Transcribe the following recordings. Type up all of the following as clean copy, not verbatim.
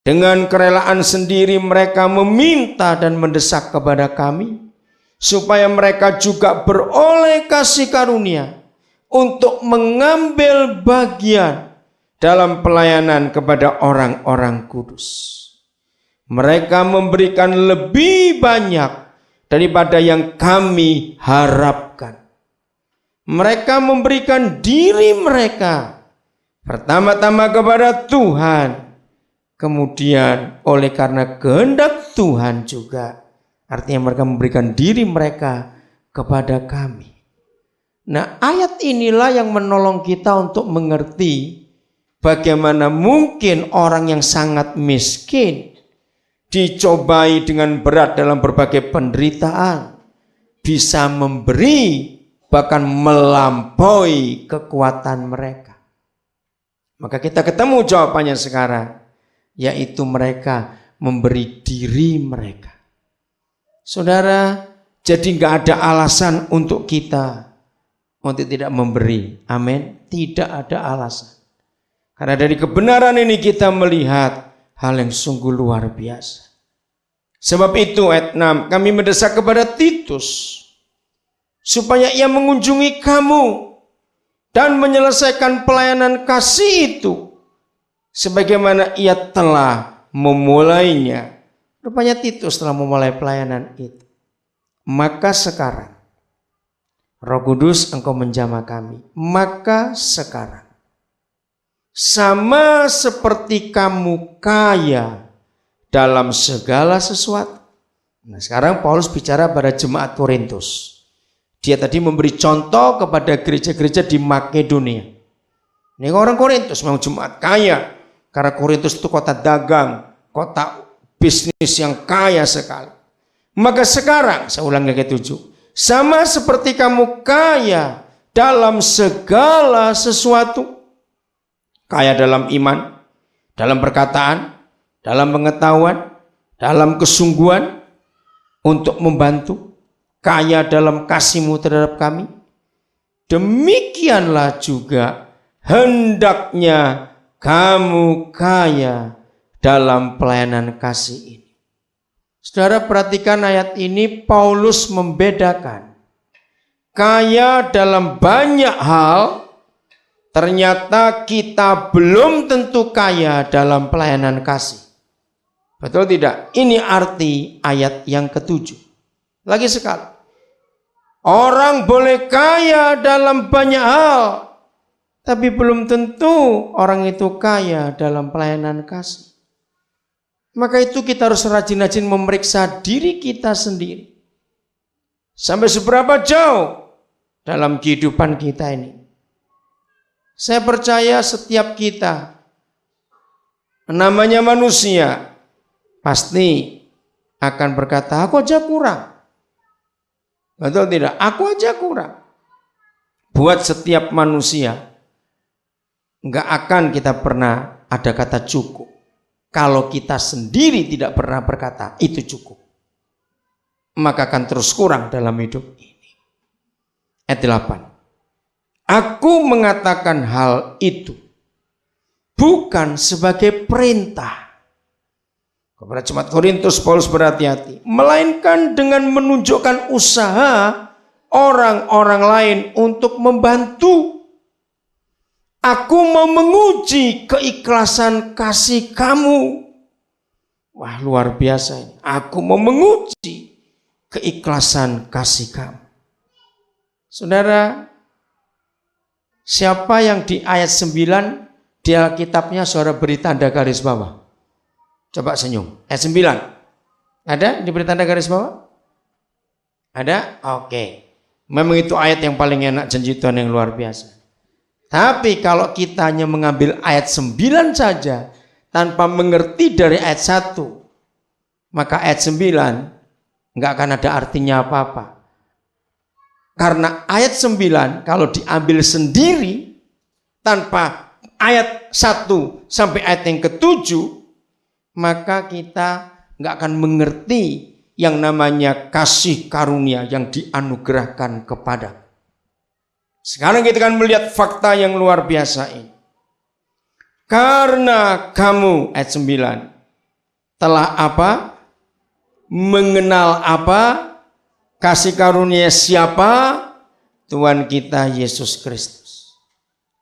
Dengan kerelaan sendiri mereka meminta dan mendesak kepada kami supaya mereka juga beroleh kasih karunia untuk mengambil bagian dalam pelayanan kepada orang-orang kudus. Mereka memberikan lebih banyak daripada yang kami harapkan. Mereka memberikan diri mereka pertama-tama kepada Tuhan, kemudian oleh karena kehendak Tuhan juga. Artinya mereka memberikan diri mereka kepada kami. Nah, ayat inilah yang menolong kita untuk mengerti bagaimana mungkin orang yang sangat miskin, dicobai dengan berat dalam berbagai penderitaan, bisa memberi bahkan melampaui kekuatan mereka. Maka kita ketemu jawabannya sekarang, yaitu mereka memberi diri mereka. Saudara, jadi nggak ada alasan untuk kita untuk tidak memberi. Amin. Tidak ada alasan. Karena dari kebenaran ini kita melihat hal yang sungguh luar biasa. Sebab itu ayat 6, kami mendesak kepada Titus supaya ia mengunjungi kamu dan menyelesaikan pelayanan kasih itu sebagaimana ia telah memulainya. Rupanya Titus telah memulai pelayanan itu. Maka sekarang Roh Kudus engkau menjamah kami. Maka sekarang sama seperti kamu kaya dalam segala sesuatu. Nah, sekarang Paulus bicara pada jemaat Korintus. Dia tadi memberi contoh kepada gereja-gereja di Makedonia. Ini orang Korintus memang jemaat kaya. Karena Korintus itu kota dagang, kota bisnis yang kaya sekali. Maka sekarang, saya ulang lagi 7. Sama seperti kamu kaya dalam segala sesuatu. Kaya dalam iman, dalam perkataan, dalam pengetahuan, dalam kesungguhan untuk membantu. Kaya dalam kasih-Mu terhadap kami. Demikianlah juga hendaknya kamu kaya dalam pelayanan kasih ini. Saudara, perhatikan ayat ini. Paulus membedakan kaya dalam banyak hal. Ternyata kita belum tentu kaya dalam pelayanan kasih. Betul tidak? Ini arti ayat yang ke-7. Lagi sekali, orang boleh kaya dalam banyak hal, tapi belum tentu orang itu kaya dalam pelayanan kasih. Maka itu kita harus rajin-rajin memeriksa diri kita sendiri. Sampai seberapa jauh dalam kehidupan kita ini. Saya percaya setiap kita, namanya manusia, pasti akan berkata, aku aja kurang. Betul tidak? Aku aja kurang. Buat setiap manusia, enggak akan kita pernah ada kata cukup. Kalau kita sendiri tidak pernah berkata itu cukup, maka akan terus kurang dalam hidup ini. Ayat 8. Aku mengatakan hal itu bukan sebagai perintah kepada jemaat Korintus. Paulus berhati-hati, melainkan dengan menunjukkan usaha orang-orang lain untuk membantu. Aku mau menguji keikhlasan kasih kamu. Wah, luar biasa ini. Aku mau menguji keikhlasan kasih kamu. Saudara, siapa yang di ayat 9 di Alkitabnya saudara beri tanda garis bawah? Coba senyum. Ayat 9. Ada diberi tanda garis bawah? Ada? Oke. Memang itu ayat yang paling enak, janji Tuhan yang luar biasa. Tapi kalau kita hanya mengambil ayat 9 saja tanpa mengerti dari ayat 1, maka ayat 9 enggak akan ada artinya apa-apa. Karena ayat 9 kalau diambil sendiri tanpa ayat 1 sampai ayat yang ke-7, maka kita nggak akan mengerti yang namanya kasih karunia yang dianugerahkan kepada. Sekarang kita akan melihat fakta yang luar biasa ini. Karena kamu, ayat 9, telah apa? Mengenal apa? Kasih karunia siapa? Tuhan kita Yesus Kristus.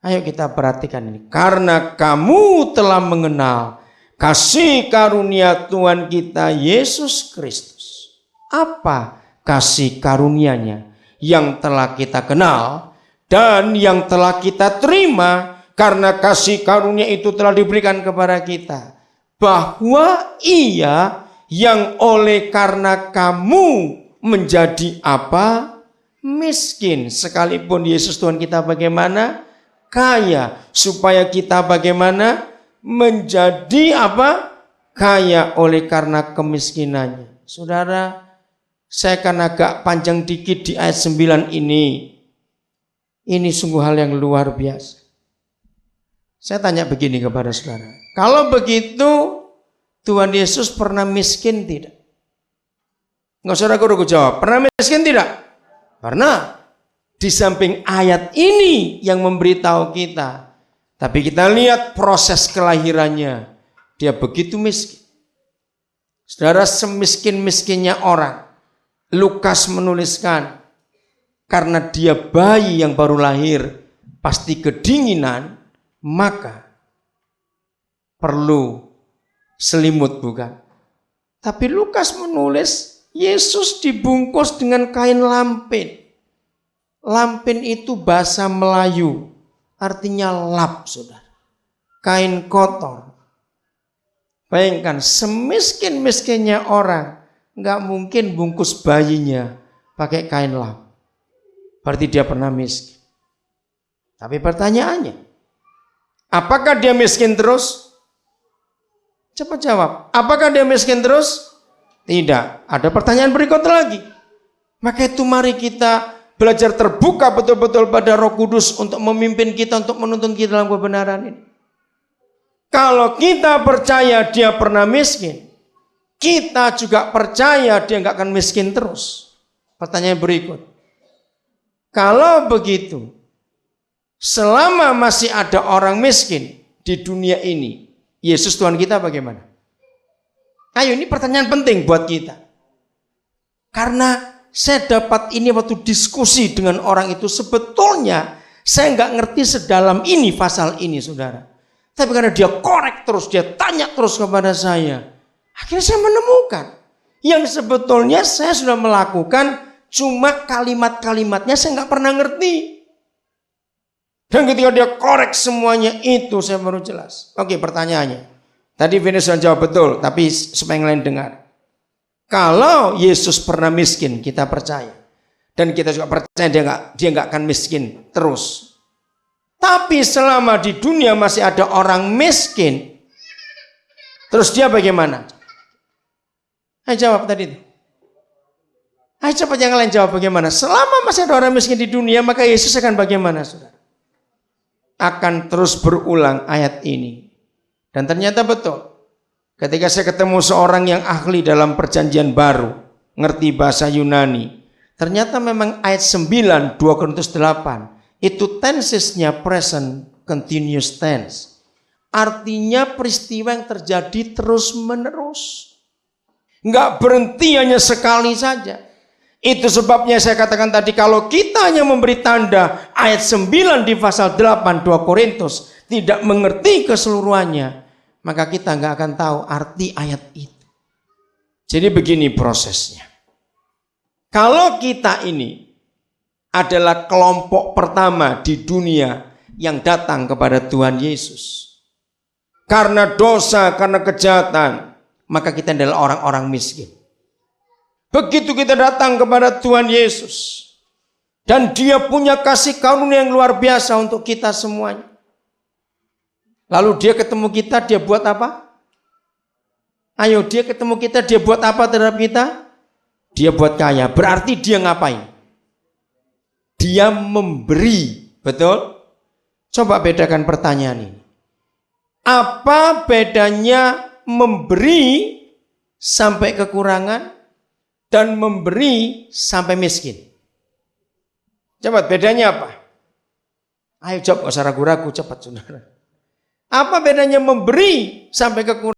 Ayo kita perhatikan ini. Karena kamu telah mengenal kasih karunia Tuhan kita Yesus Kristus. Apa kasih karunianya yang telah kita kenal dan yang telah kita terima, karena kasih karunia itu telah diberikan kepada kita, bahwa Ia yang oleh karena kamu menjadi apa? Miskin. Sekalipun Yesus Tuhan kita bagaimana? Kaya. Supaya kita bagaimana? Menjadi apa? Kaya oleh karena kemiskinannya. Saudara, saya akan agak panjang dikit di ayat 9 ini. Ini sungguh hal yang luar biasa. Saya tanya begini kepada saudara. Kalau begitu, Tuhan Yesus pernah miskin tidak? Nggak usah ragu-ragu jawab. Pernah miskin tidak? Pernah. Di samping ayat ini yang memberitahu kita. Tapi kita lihat proses kelahirannya. Dia begitu miskin. Saudara, semiskin-miskinnya orang. Lukas menuliskan. Karena dia bayi yang baru lahir. Pasti kedinginan. Maka perlu selimut, bukan? Tapi Lukas menulis Yesus dibungkus dengan kain lampin. Lampin itu bahasa Melayu, artinya lap, saudara. Kain kotor. Bayangkan, semiskin-miskinnya orang nggak mungkin bungkus bayinya pakai kain lap. Berarti dia pernah miskin. Tapi pertanyaannya, apakah dia miskin terus? Cepat jawab. Apakah dia miskin terus? Tidak. Ada pertanyaan berikut lagi. Maka itu mari kita belajar terbuka betul-betul pada Roh Kudus untuk memimpin kita, untuk menuntun kita dalam kebenaran ini. Kalau kita percaya dia pernah miskin, kita juga percaya dia nggak akan miskin terus. Pertanyaan berikut. Kalau begitu, selama masih ada orang miskin di dunia ini, Yesus Tuhan kita bagaimana? Ayo, ini pertanyaan penting buat kita. Karena saya dapat ini waktu diskusi dengan orang itu, sebetulnya saya nggak ngerti sedalam ini pasal ini, saudara. Tapi karena dia korek terus, dia tanya terus kepada saya, akhirnya saya menemukan yang sebetulnya saya sudah melakukan, cuma kalimat-kalimatnya saya nggak pernah ngerti. Dan ketika dia korek semuanya itu, saya baru jelas. Oke, pertanyaannya. Tadi Venus sudah jawab betul, tapi supaya yang lain dengar. Kalau Yesus pernah miskin, kita percaya. Dan kita juga percaya dia nggak akan miskin terus. Tapi selama di dunia masih ada orang miskin, terus dia bagaimana? Ayo jawab tadi itu. Ayo cepat yang lain jawab bagaimana. Selama masih ada orang miskin di dunia, maka Yesus akan bagaimana, saudara? Akan terus berulang ayat ini. Dan ternyata betul. Ketika saya ketemu seorang yang ahli dalam perjanjian baru, ngerti bahasa Yunani, ternyata memang ayat 9, 2 Korintus 8, itu tensesnya present continuous tense. Artinya peristiwa yang terjadi terus menerus. Nggak berhenti hanya sekali saja. Itu sebabnya saya katakan tadi, kalau kita hanya memberi tanda ayat 9 di pasal 8 2 Korintus, tidak mengerti keseluruhannya, maka kita nggak akan tahu arti ayat itu. Jadi begini prosesnya. Kalau kita ini adalah kelompok pertama di dunia yang datang kepada Tuhan Yesus, karena dosa, karena kejahatan, maka kita adalah orang-orang miskin. Begitu kita datang kepada Tuhan Yesus, dan dia punya kasih karunia yang luar biasa untuk kita semuanya. Lalu dia ketemu kita, dia buat apa? Ayo, dia ketemu kita, dia buat apa terhadap kita? Dia buat kaya. Berarti dia ngapain? Dia memberi. Betul? Coba bedakan pertanyaan ini. Apa bedanya memberi sampai kekurangan dan memberi sampai miskin? Coba bedanya apa? Ayo jawab, gak usah ragu-ragu, cepat saudara. Apa bedanya memberi sampai kekurangan?